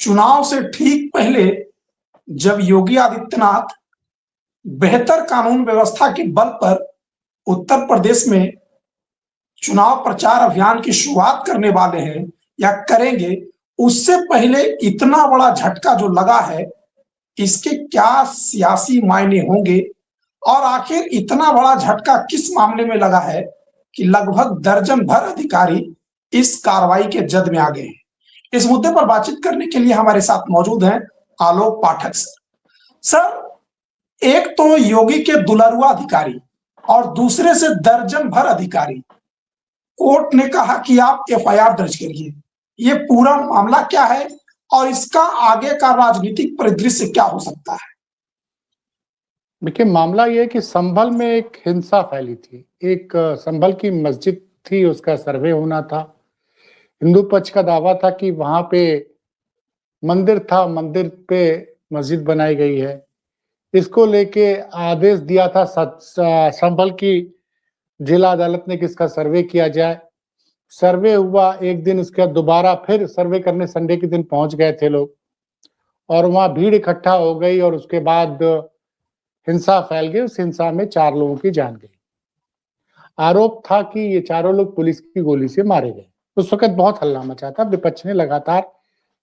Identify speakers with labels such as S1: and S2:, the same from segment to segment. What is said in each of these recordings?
S1: चुनाव से ठीक पहले जब योगी आदित्यनाथ बेहतर कानून व्यवस्था के बल पर उत्तर प्रदेश में चुनाव प्रचार अभियान की शुरुआत करने वाले हैं या करेंगे, उससे पहले इतना बड़ा झटका जो लगा है, इसके क्या सियासी मायने होंगे और आखिर इतना बड़ा झटका किस मामले में लगा है कि लगभग दर्जन भर अधिकारी इस कार्रवाई के जद में आ गए हैं। इस मुद्दे पर बातचीत करने के लिए हमारे साथ मौजूद हैं आलोक पाठक सर। एक तो योगी के दुलरुआ अधिकारी और दूसरे से दर्जन भर अधिकारी, कोर्ट ने कहा कि आप एफआईआर दर्ज करिए। ये पूरा मामला क्या है और इसका आगे का राजनीतिक परिदृश्य क्या हो सकता है?
S2: देखिए, मामला यह है कि संभल में एक हिंसा फैली थी। एक संभल की मस्जिद थी, उसका सर्वे होना था। हिंदू पक्ष का दावा था कि वहां पे मंदिर था, मंदिर पे मस्जिद बनाई गई है। इसको लेके आदेश दिया था संभल की जिला अदालत ने कि इसका सर्वे किया जाए। सर्वे हुआ, एक दिन उसके बाद दोबारा फिर सर्वे करने संडे के दिन पहुंच गए थे लोग, और वहां भीड़ इकट्ठा हो गई और उसके बाद हिंसा फैल गई। उस हिंसा में 4 लोगों की जान गई। आरोप था कि ये चारों लोग पुलिस की गोली से मारे गए। उस वक्त बहुत हल्ला मचा था। विपक्ष ने लगातार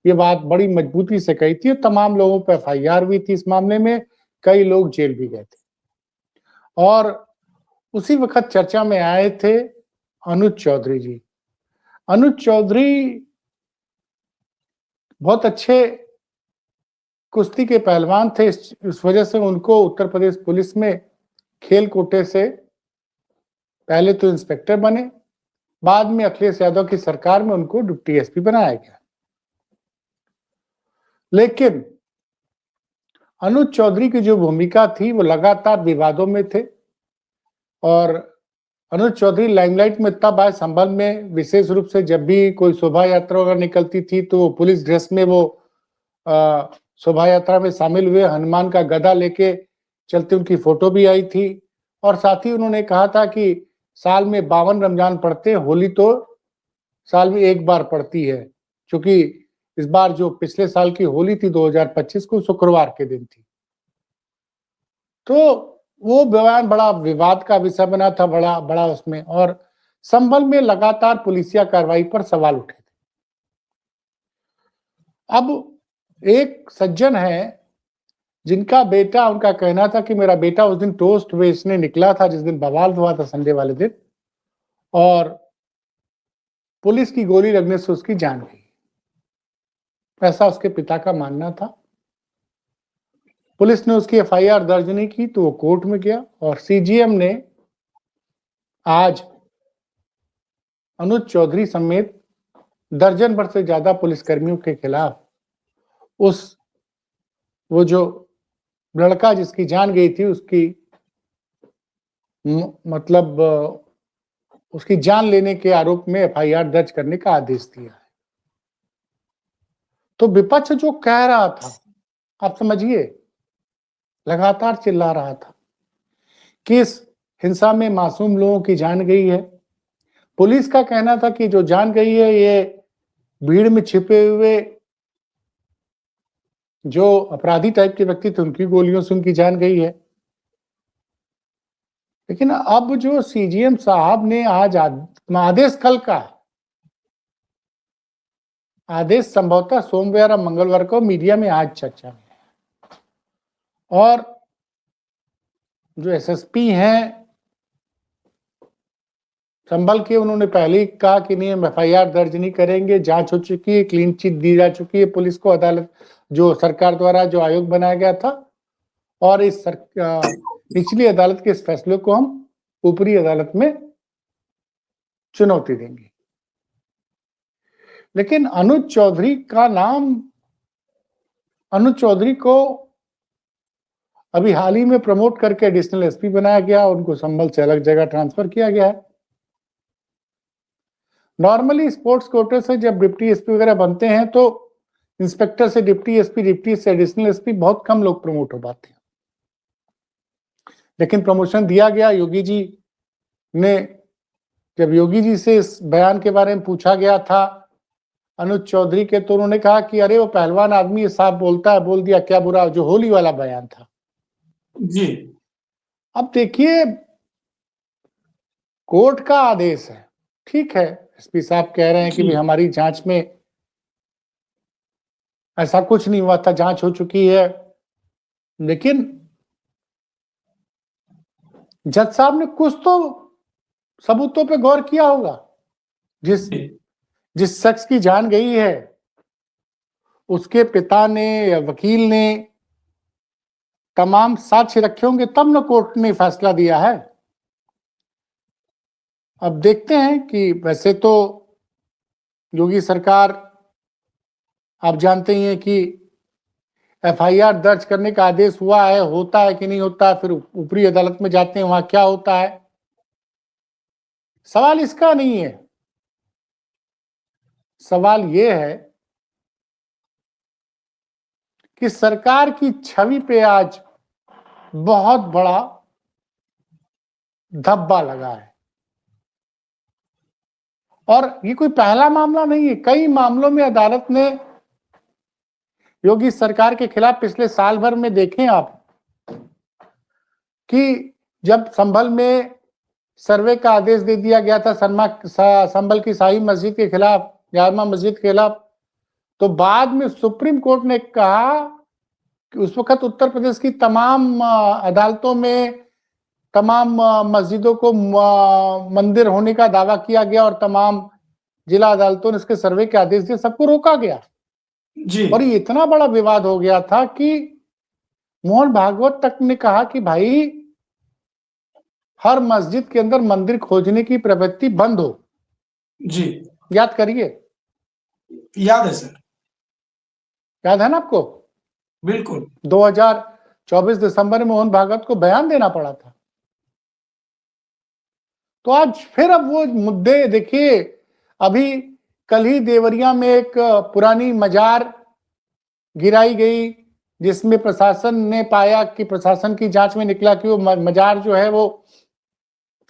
S2: ये बात बड़ी मजबूती से कही थी और तमाम लोगों पर एफआईआर हुई थी। इस मामले में कई लोग जेल भी गए थे। और उसी वक्त चर्चा में आए थे अनुज चौधरी जी। अनुज चौधरी बहुत अच्छे कुश्ती के पहलवान थे। इस वजह से उनको उत्तर प्रदेश पुलिस में खेल कोटे से पहले तो इंस्पेक्टर बने, बाद में अखिलेश यादव की सरकार में उनको डिप्टी एसपी बनाया गया। लेकिन अनुज चौधरी की जो भूमिका थी वो लगातार विवादों में थे और अनुज चौधरी लाइमलाइट में तब आए संभल में, विशेष रूप से जब भी कोई शोभा यात्रा वगैरह निकलती थी तो पुलिस ड्रेस में वो शोभा यात्रा में शामिल हुए, हनुमान का गदा लेके चलती उनकी फोटो भी आई थी। और साथ ही उन्होंने कहा था कि साल में 52 रमजान पड़ते हैं, होली तो साल में एक बार पड़ती है, क्योंकि इस बार जो पिछले साल की होली थी 2025 को शुक्रवार के दिन थी। तो वो बयान बड़ा विवाद का विषय बना था, बड़ा उसमें। और संभल में लगातार पुलिसिया कार्रवाई पर सवाल उठे थे। अब एक सज्जन है जिनका बेटा, उनका कहना था कि मेरा बेटा उस दिन टोस्ट बेचने निकला था जिस दिन बवाल हुआ था संडे वाले दिन, और पुलिस की गोली लगने से उसकी जान गई। ऐसा उसके पिता का मानना था। पुलिस ने उसकी एफआईआर दर्ज नहीं की तो वो कोर्ट में गया और सीजीएम ने आज अनुज चौधरी समेत दर्जन भर से ज्यादा पुलिसकर्मियों के खिलाफ वो जो लड़का जिसकी जान गई थी उसकी मतलब उसकी जान लेने के आरोप में एफआईआर दर्ज करने का आदेश दिया है। तो विपक्ष जो कह रहा था, आप समझिए, लगातार चिल्ला रहा था कि इस हिंसा में मासूम लोगों की जान गई है। पुलिस का कहना था कि जो जान गई है ये भीड़ में छिपे हुए जो अपराधी टाइप के व्यक्ति थे उनकी गोलियों से उनकी जान गई है। लेकिन अब जो सीजीएम साहब ने आज आदेश, कल का आदेश संभवतः सोमवार या मंगलवार को मीडिया में आज चर्चा में है, और जो एसएसपी हैं संभल के, उन्होंने पहले ही कहा कि नहीं, हम एफआईआर दर्ज नहीं करेंगे, जांच हो चुकी है, क्लीन चिट दी जा चुकी है पुलिस को, अदालत जो सरकार द्वारा जो आयोग बनाया गया था, और इस निचली अदालत के इस फैसले को हम ऊपरी अदालत में चुनौती देंगे। लेकिन अनुज चौधरी का नाम, अनुज चौधरी को अभी हाल ही में प्रमोट करके एडिशनल एसपी बनाया गया, उनको संभल से अलग जगह ट्रांसफर किया गया है। नॉर्मली स्पोर्ट्स कोटे से जब डिप्टी एसपी वगैरह बनते हैं तो इंस्पेक्टर से डिप्टी एसपी, डिप्टी से एडिशनल एसपी, बहुत कम लोग प्रमोट हो पाते हैं। लेकिन प्रमोशन दिया गया। योगी जी ने, जब योगी जी से इस बयान के बारे में पूछा गया था अनुज चौधरी के, तो उन्होंने कहा कि अरे वो पहलवान आदमी साहब बोलता है, बोल दिया क्या बुरा, जो होली वाला बयान था।
S1: जी
S2: अब देखिए, कोर्ट का आदेश है, ठीक है, एसपी साहब कह रहे हैं कि
S1: जी
S2: भाई हमारी जांच में ऐसा कुछ नहीं हुआ था, जांच हो चुकी है, लेकिन जज साहब ने कुछ तो सबूतों पे गौर किया होगा। जिस
S1: जी
S2: जिस शख्स की जान गई है, उसके पिता ने या वकील ने तमाम साक्ष्य रखे होंगे, तब न कोर्ट ने फैसला दिया है। अब देखते हैं कि वैसे तो योगी सरकार, आप जानते ही हैं कि एफआईआर दर्ज करने का आदेश हुआ है, होता है कि नहीं होता है, फिर ऊपरी अदालत में जाते हैं, वहां क्या होता है। सवाल इसका नहीं है, सवाल यह है कि सरकार की छवि पे आज बहुत बड़ा धब्बा लगा है। और ये कोई पहला मामला नहीं है, कई मामलों में अदालत ने योगी सरकार के खिलाफ पिछले साल भर में देखें आप कि जब संभल में सर्वे का आदेश दे दिया गया था संभल की शाही मस्जिद के खिलाफ, जामा मस्जिद के खिलाफ, तो बाद में सुप्रीम कोर्ट ने कहा कि उस वक्त उत्तर प्रदेश की तमाम अदालतों में तमाम मस्जिदों को मंदिर होने का दावा किया गया और तमाम जिला अदालतों ने इसके सर्वे के आदेश दिए, सबको रोका गया।
S1: जी
S2: और ये इतना बड़ा विवाद हो गया था कि मोहन भागवत तक ने कहा कि भाई हर मस्जिद के अंदर मंदिर खोजने की प्रवृत्ति बंद हो।
S1: जी
S2: याद करिए,
S1: याद है सर,
S2: याद है ना आपको?
S1: बिल्कुल
S2: 2024 दिसंबर में मोहन भागवत को बयान देना पड़ा था। तो आज फिर अब वो मुद्दे देखिए, अभी कल ही देवरिया में एक पुरानी मजार गिराई गई, जिसमें प्रशासन ने पाया कि प्रशासन की जांच में निकला कि वो मजार जो है वो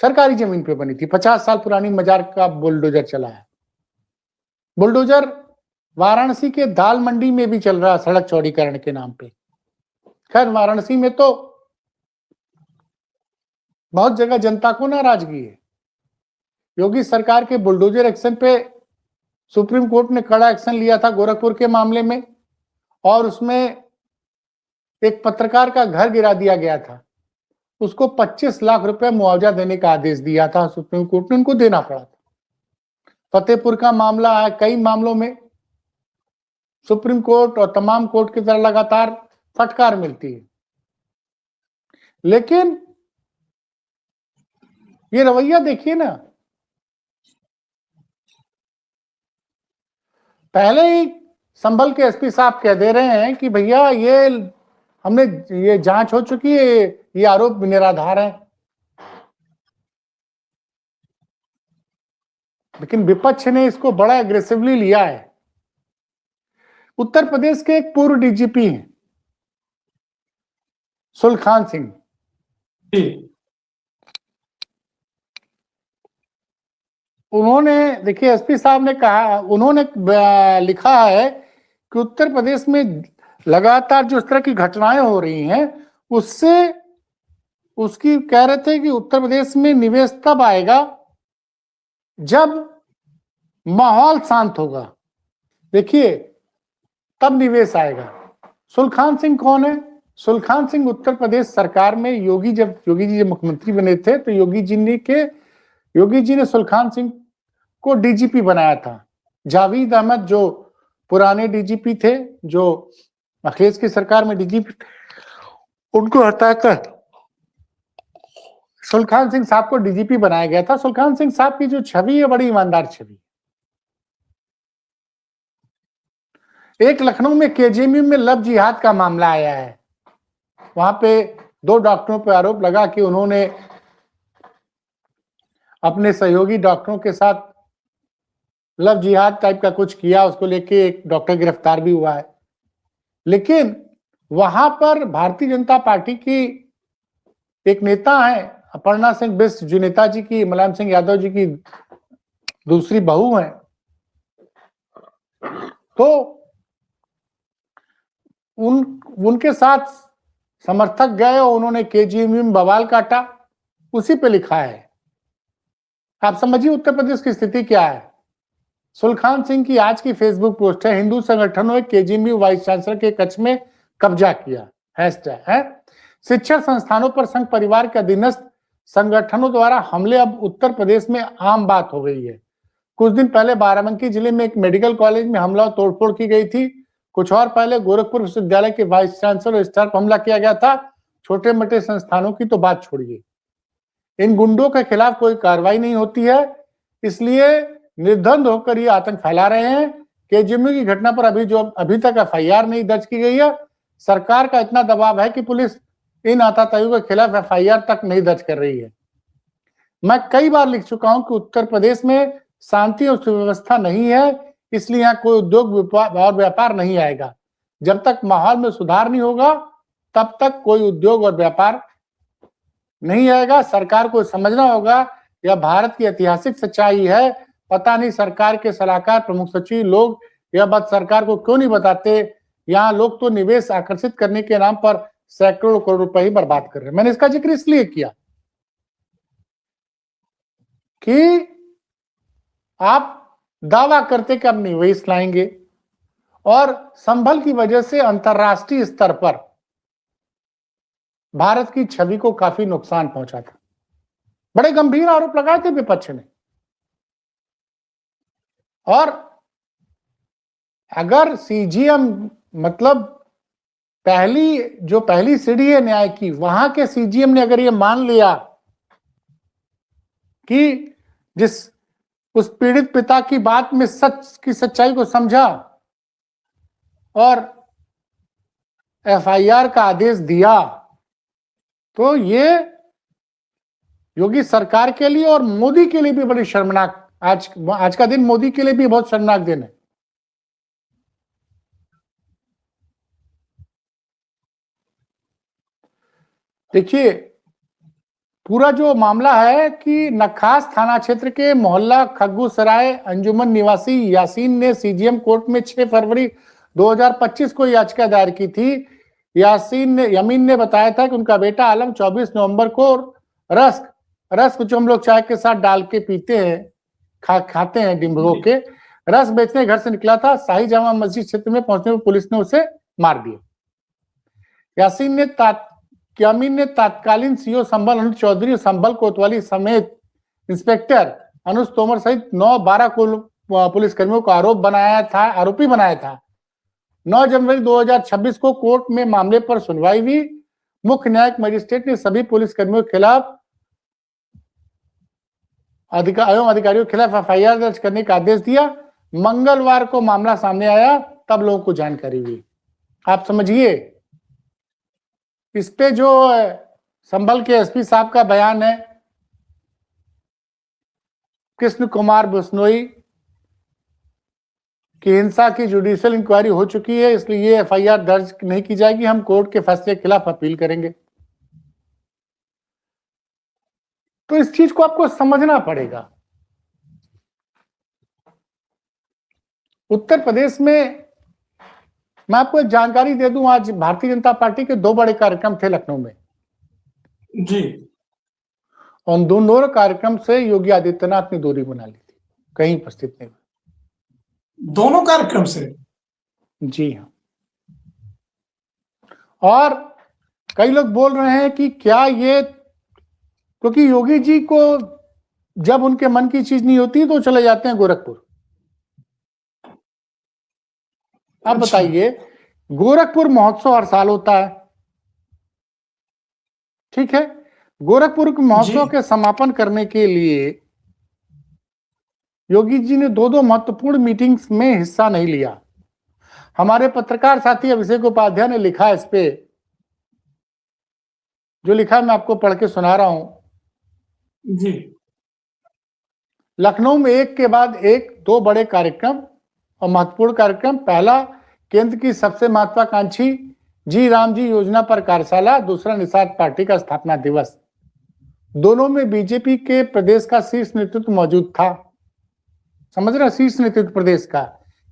S2: सरकारी जमीन पे बनी थी। 50 साल पुरानी मजार का बुलडोजर चला है। बुलडोजर वाराणसी के दाल मंडी में भी चल रहा है, सड़क चौड़ीकरण के नाम पे। खैर, वाराणसी में तो बहुत जगह जनता को नाराजगी है। योगी सरकार के बुलडोजर एक्शन पे सुप्रीम कोर्ट ने कड़ा एक्शन लिया था गोरखपुर के मामले में, और उसमें एक पत्रकार का घर गिरा दिया गया था, उसको 25 लाख रुपए मुआवजा देने का आदेश दिया था सुप्रीम कोर्ट ने, उनको देना पड़ा था। फतेहपुर का मामला है, कई मामलों में सुप्रीम कोर्ट और तमाम कोर्ट की तरह लगातार फटकार मिलती है, लेकिन ये रवैया देखिए ना, पहले ही संभल के एसपी साहब कह दे रहे हैं कि भैया ये जांच हो चुकी है, ये आरोप निराधार है। लेकिन विपक्ष ने इसको बड़ा एग्रेसिवली लिया है। उत्तर प्रदेश के एक पूर्व डीजीपी हैं सुलखान सिंह,
S1: जी
S2: उन्होंने, देखिए एसपी साहब ने कहा, उन्होंने लिखा है कि उत्तर प्रदेश में लगातार जो इस तरह की घटनाएं हो रही हैं, उससे उसकी कह रहे थे कि उत्तर प्रदेश में निवेश तब आएगा जब माहौल शांत होगा। देखिए, तब निवेश आएगा। सुलखान सिंह कौन है? सुलखान सिंह उत्तर प्रदेश सरकार में योगी जी जब मुख्यमंत्री बने थे, तो योगी जी ने सुलखान सिंह को डीजीपी बनाया था। जावेद अहमद जो पुराने डीजीपी थे, जो अखिलेश की सरकार में डीजीपी, उनको हटाकर सुलखान सिंह साहब को डीजीपी बनाया गया था। सुलखान सिंह साहब की जो छवि है, बड़ी ईमानदार छवि। एक लखनऊ में केजीएमयू में लव जिहाद का मामला आया है, वहां पे 2 डॉक्टरों पर आरोप लगा कि उन्होंने अपने सहयोगी डॉक्टरों के साथ लव जिहाद टाइप का कुछ किया, उसको लेके एक डॉक्टर गिरफ्तार भी हुआ है। लेकिन वहां पर भारतीय जनता पार्टी की एक नेता है अपर्णा सिंह बिष्ट, जो नेताजी की, मुलायम सिंह यादव जी की दूसरी बहू है, तो उनके साथ समर्थक गए और उन्होंने केजीएमयू में बवाल काटा, उसी पे लिखा है। आप समझिए उत्तर प्रदेश की स्थिति क्या है। सुलखान सिंह की आज की फेसबुक पोस्ट है, हिंदू संगठनों ने केजीएमयू वाइस चांसलर के कक्ष में कब्जा किया, हैशटैग है। शिक्षण संस्थानों पर संघ परिवार के अधीनस्थ संगठनों द्वारा हमले अब उत्तर प्रदेश में आम बात हो गई है। कुछ दिन पहले बाराबंकी जिले में एक मेडिकल कॉलेज में हमला और तोड़फोड़ की गई थी। कुछ और पहले गोरखपुर विश्वविद्यालय के वाइस चांसलर और स्टाफ पर हमला किया गया था। छोटे मोटे संस्थानों की तो बात छोड़िए, इन गुंडों के खिलाफ कोई कार्रवाई नहीं होती है, इसलिए निर्धंध होकर ये आतंक फैला रहे हैं। केजीएमयू की घटना पर अभी तक एफआईआर नहीं दर्ज की गई है। सरकार का इतना दबाव है कि पुलिस इन आतताइयों के खिलाफ एफआईआर तक नहीं दर्ज कर रही है। मैं कई बार लिख चुका हूं कि उत्तर प्रदेश में शांति और सुव्यवस्था नहीं है, इसलिए यहाँ कोई उद्योग और व्यापार नहीं आएगा। जब तक माहौल में सुधार नहीं होगा तब तक कोई उद्योग और व्यापार नहीं आएगा। सरकार को समझना होगा, यह भारत की ऐतिहासिक सच्चाई है। पता नहीं सरकार के सलाहकार, प्रमुख सचिव लोग यह बात सरकार को क्यों नहीं बताते। यहाँ लोग तो निवेश आकर्षित करने के नाम पर सैकड़ों करोड़ रुपए ही बर्बाद कर रहे हैं। मैंने इसका जिक्र इसलिए किया कि आप दावा करते कि अब निवेश लाएंगे, और संभल की वजह से अंतरराष्ट्रीय स्तर पर भारत की छवि को काफी नुकसान पहुंचा था। बड़े गंभीर आरोप लगाए थे विपक्ष ने। और अगर सीजीएम मतलब पहली सीढ़ी है न्याय की, वहां के सीजीएम ने अगर ये मान लिया कि उस पीड़ित पिता की बात में सच की सच्चाई को समझा और एफआईआर का आदेश दिया, तो ये योगी सरकार के लिए और मोदी के लिए भी बड़ी शर्मनाक, आज का दिन मोदी के लिए भी बहुत शर्मनाक दिन है। देखिए, पूरा जो मामला है कि नखास थाना क्षेत्र के मोहल्ला खग्गू सराय अंजुमन निवासी यासीन ने सीजीएम कोर्ट में 6 फरवरी 2025 को याचिका दायर की थी। यमीन ने बताया था कि उनका बेटा आलम 24 नवंबर को रस्क जो हम लोग चाय के साथ डाल के पीते हैं, खाते हैं डिम्बो के, रस बेचने घर से निकला था। शाही जामा मस्जिद क्षेत्र में पहुंचने पर पुलिस ने उसे मार दिया। यामीन ने तत्कालीन सीओ संभल अनुज चौधरी, संभल कोतवाली समेत इंस्पेक्टर अनुज तोमर सहित 9-12 पुलिसकर्मियों को आरोपी बनाया था। 9 जनवरी 2026 को कोर्ट में मामले पर सुनवाई हुई। मुख्य न्यायिक मजिस्ट्रेट ने सभी पुलिसकर्मियों के खिलाफ अधिकारियों के खिलाफ एफआईआर दर्ज करने का आदेश दिया। मंगलवार को मामला सामने आया, तब लोगों को जानकारी हुई। आप समझिए, इस पे जो संभल के एसपी साहब का बयान है, कृष्ण कुमार बिश्नोई, कि हिंसा की जुडिशियल इंक्वायरी हो चुकी है, इसलिए एफआईआर दर्ज नहीं की जाएगी, हम कोर्ट के फैसले के खिलाफ अपील करेंगे। तो इस चीज को आपको समझना पड़ेगा। उत्तर प्रदेश में मैं आपको एक जानकारी दे दूं, आज भारतीय जनता पार्टी के 2 बड़े कार्यक्रम थे लखनऊ में
S1: जी,
S2: और दोनों कार्यक्रम से योगी आदित्यनाथ ने दूरी बना ली थी, कहीं उपस्थित नहीं।
S1: दोनों कार्यक्रम से?
S2: जी हाँ। और कई लोग बोल रहे हैं कि क्या ये, क्योंकि योगी जी को जब उनके मन की चीज नहीं होती तो चले जाते हैं गोरखपुर। आप बताइए, गोरखपुर महोत्सव हर साल होता है, ठीक है। गोरखपुर महोत्सव के समापन करने के लिए योगी जी ने 2 महत्वपूर्ण मीटिंग्स में हिस्सा नहीं लिया। हमारे पत्रकार साथी अभिषेक उपाध्याय ने लिखा है, इस पे जो लिखा है मैं आपको पढ़ के सुना रहा हूं
S1: जी।
S2: लखनऊ में एक के बाद एक 2 बड़े कार्यक्रम और महत्वपूर्ण कार्यक्रम। पहला, केंद्र की सबसे महत्वाकांक्षी जी राम जी योजना पर कार्यशाला। दूसरा, निषाद पार्टी का स्थापना दिवस। दोनों में बीजेपी के प्रदेश का शीर्ष नेतृत्व मौजूद था। समझ रहे, शीर्ष नेतृत्व प्रदेश का,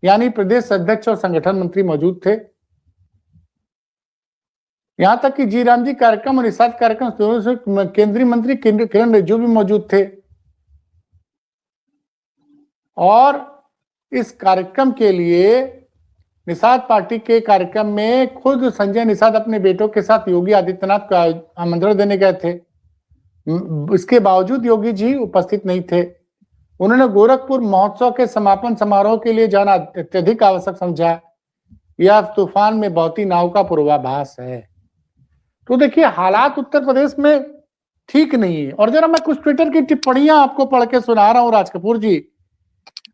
S2: यानी प्रदेश अध्यक्ष और संगठन मंत्री मौजूद थे। यहां तक कि जी राम जी कार्यक्रम और निषाद कार्यक्रम से केंद्रीय मंत्री किरण रिजिजू भी मौजूद थे। और इस कार्यक्रम के लिए निषाद पार्टी के कार्यक्रम में खुद संजय निषाद अपने बेटों के साथ योगी आदित्यनाथ को आमंत्रण देने गए थे। इसके बावजूद योगी जी उपस्थित नहीं थे। उन्होंने गोरखपुर महोत्सव के समापन समारोह के लिए जाना अत्यधिक आवश्यक समझा। यह तूफान में बहती नाव का पूर्वाभास है। तो देखिए, हालात उत्तर प्रदेश में ठीक नहीं है। और जरा मैं कुछ ट्विटर की टिप्पणियां आपको पढ़ के सुना रहा हूं राज कपूर जी।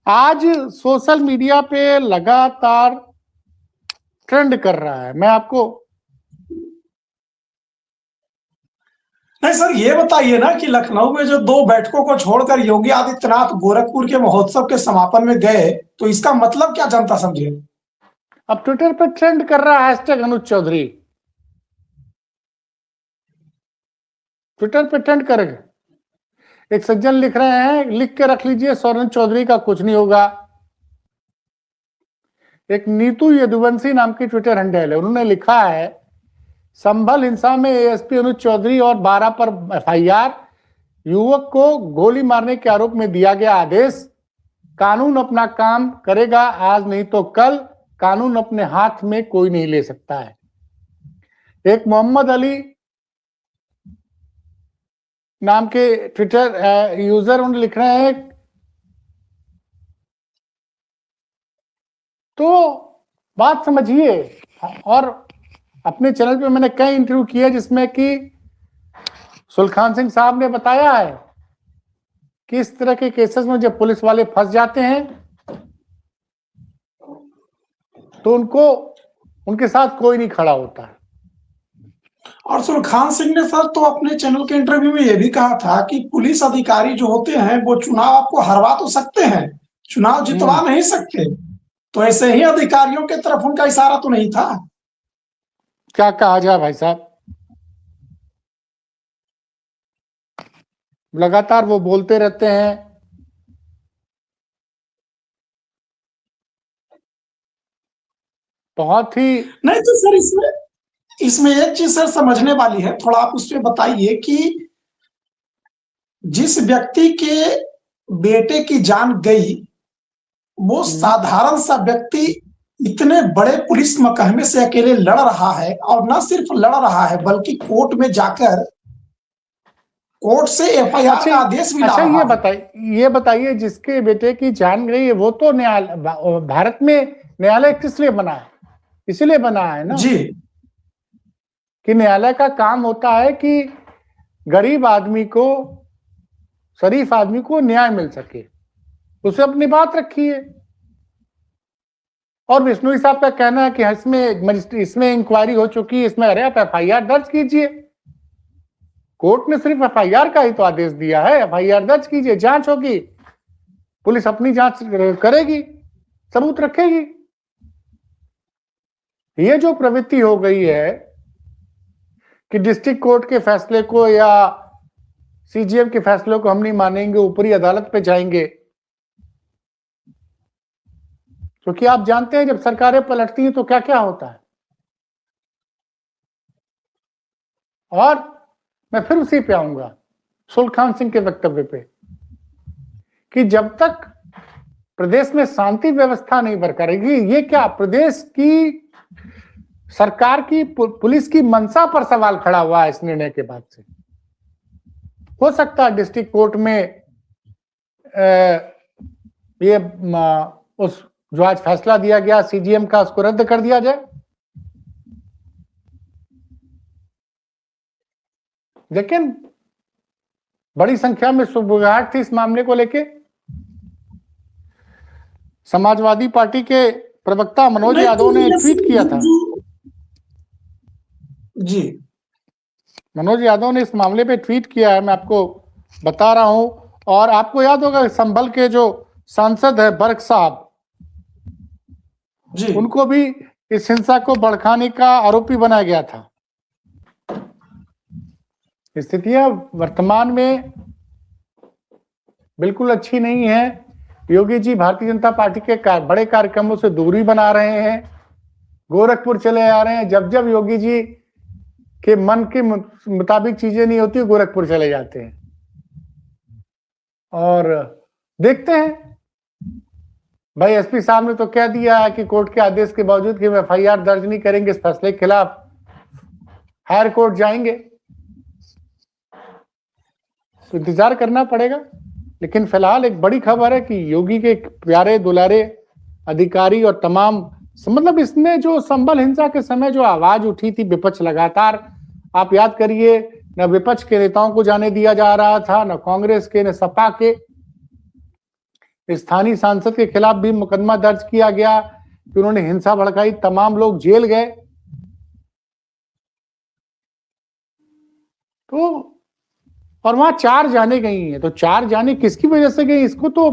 S2: आज सोशल मीडिया पे लगातार ट्रेंड कर रहा है, मैं आपको
S1: नहीं सर, ये बताइए ना कि लखनऊ में जो 2 बैठकों को छोड़कर योगी आदित्यनाथ गोरखपुर के महोत्सव के समापन में गए, तो इसका मतलब क्या जनता समझे?
S2: अब ट्विटर पर ट्रेंड कर रहा है हैशटैग अनुज चौधरी। ट्विटर पे ट्रेंड करेगा। एक सज्जन लिख रहे हैं, लिख के रख लीजिए, अनुज चौधरी का कुछ नहीं होगा। एक नीतू यदुवंशी नाम की ट्विटर हैंडल है, उन्होंने लिखा है, संभल हिंसा में एएसपी अनुज चौधरी और 12 पर एफआईआर, युवक को गोली मारने के आरोप में दिया गया आदेश, कानून अपना काम करेगा, आज नहीं तो कल, कानून अपने हाथ में कोई नहीं ले सकता है। एक मोहम्मद अली नाम के ट्विटर यूजर उन्हें लिख रहे हैं, तो बात समझिए। और अपने चैनल पे मैंने कई इंटरव्यू किए जिसमें कि सुलखान सिंह साहब ने बताया है कि इस तरह के केसेस में जब पुलिस वाले फंस जाते हैं तो उनके साथ कोई नहीं खड़ा होता है।
S1: और सुलखान सिंह ने सर तो अपने चैनल के इंटरव्यू में यह भी कहा था कि पुलिस अधिकारी जो होते हैं वो चुनाव आपको हरवा तो सकते हैं, चुनाव जितवा नहीं सकते। तो ऐसे ही अधिकारियों के तरफ उनका इशारा तो नहीं था?
S2: क्या कहा जाए भाई साहब, लगातार वो बोलते रहते हैं। बहुत ही
S1: नहीं तो सर इसमें एक चीज सर समझने वाली है, थोड़ा आप उस पर बताइए कि जिस व्यक्ति के बेटे की जान गई, वो साधारण सा व्यक्ति इतने बड़े पुलिस महकमे से अकेले लड़ रहा है, और न सिर्फ लड़ रहा है बल्कि कोर्ट में जाकर कोर्ट से एफआईआर का आदेश भी ला रहा है।
S2: ये बताइए जिसके बेटे की जान गई है वो तो न्यायालय, भारत में न्यायालय किस लिए बना है? इसीलिए बना है ना
S1: जी,
S2: कि न्यायालय का काम होता है कि गरीब आदमी को, शरीफ आदमी को न्याय मिल सके, उसे अपनी बात रखिए। और बिश्नोई साहब का कहना है कि इसमें इंक्वायरी हो चुकी है, इसमें अरे आप एफआईआर दर्ज कीजिए। कोर्ट ने सिर्फ एफआईआर का ही तो आदेश दिया है, एफआईआर दर्ज कीजिए, जांच होगी, पुलिस अपनी जांच करेगी, सबूत रखेगी। ये जो प्रवृत्ति हो गई है कि डिस्ट्रिक्ट कोर्ट के फैसले को या सीजीएम के फैसले को हम नहीं मानेंगे, ऊपरी अदालत पे जाएंगे, क्योंकि आप जानते हैं जब सरकारें पलटती हैं तो क्या क्या होता है। और मैं फिर उसी पे आऊंगा, सुलखान सिंह के वक्तव्य पे, कि जब तक प्रदेश में शांति व्यवस्था नहीं बरकरार रहेगी, ये क्या प्रदेश की सरकार की पुलिस की मंशा पर सवाल खड़ा हुआ है इस निर्णय के बाद से। हो सकता है डिस्ट्रिक्ट कोर्ट में ये उस जो आज फैसला दिया गया सीजीएम का, उसको रद्द कर दिया जाए। लेकिन बड़ी संख्या में सुबुगाहट थी इस मामले को लेके। समाजवादी पार्टी के प्रवक्ता मनोज यादव ने ट्वीट किया था।
S1: जी,
S2: मनोज यादव ने इस मामले पे ट्वीट किया है, मैं आपको बता रहा हूं। और आपको याद होगा संभल के जो सांसद है बर्क साहब, उनको भी इस हिंसा को भड़काने का आरोपी बनाया गया था। स्थितियां वर्तमान में बिल्कुल अच्छी नहीं है। योगी जी भारतीय जनता पार्टी के बड़े कार्यक्रमों से दूरी बना रहे हैं, गोरखपुर चले आ रहे हैं। जब जब योगी जी के मन के मुताबिक चीजें नहीं होती, गोरखपुर चले जाते हैं। और देखते हैं, भाई एसपी साहब ने तो कह दिया है कि कोर्ट के आदेश के बावजूद कि एफआईआर दर्ज नहीं करेंगे इस फैसले के खिलाफ, हायर कोर्ट जाएंगे। तो इंतजार करना पड़ेगा। लेकिन फिलहाल एक बड़ी खबर है कि योगी के प्यारे दुलारे अधिकारी और तमाम, मतलब इसमें जो संभल हिंसा के समय जो आवाज उठी थी विपक्ष लगातार, आप याद करिए, न विपक्ष के नेताओं को जाने दिया जा रहा था, न कांग्रेस के, न सपा के। स्थानीय सांसद के खिलाफ भी मुकदमा दर्ज किया गया कि उन्होंने हिंसा भड़काई, तमाम लोग जेल गए। तो और वहां 4 जाने गई हैं, तो 4 जाने किसकी वजह से गई, इसको तो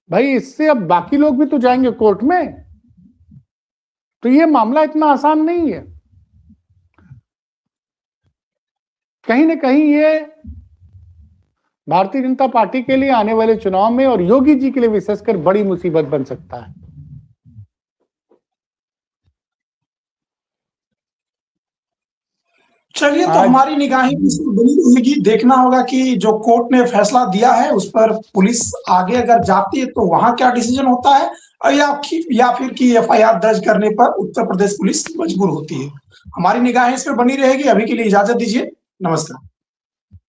S2: भाई इससे अब बाकी लोग भी तो जाएंगे कोर्ट में। तो ये मामला इतना आसान नहीं है। कहीं ना कहीं ये भारतीय जनता पार्टी के लिए आने वाले चुनाव में और योगी जी के लिए विशेषकर बड़ी मुसीबत बन सकता है।
S1: चलिए, तो हमारी निगाहें भी इस पर बनी रहेगी। देखना होगा कि जो कोर्ट ने फैसला दिया है उस पर पुलिस आगे अगर जाती है तो वहां क्या डिसीजन होता है, या फिर कि एफआईआर दर्ज करने पर उत्तर प्रदेश पुलिस मजबूर होती है। हमारी निगाहें इस पर बनी रहेगी। अभी के लिए इजाजत दीजिए, नमस्कार।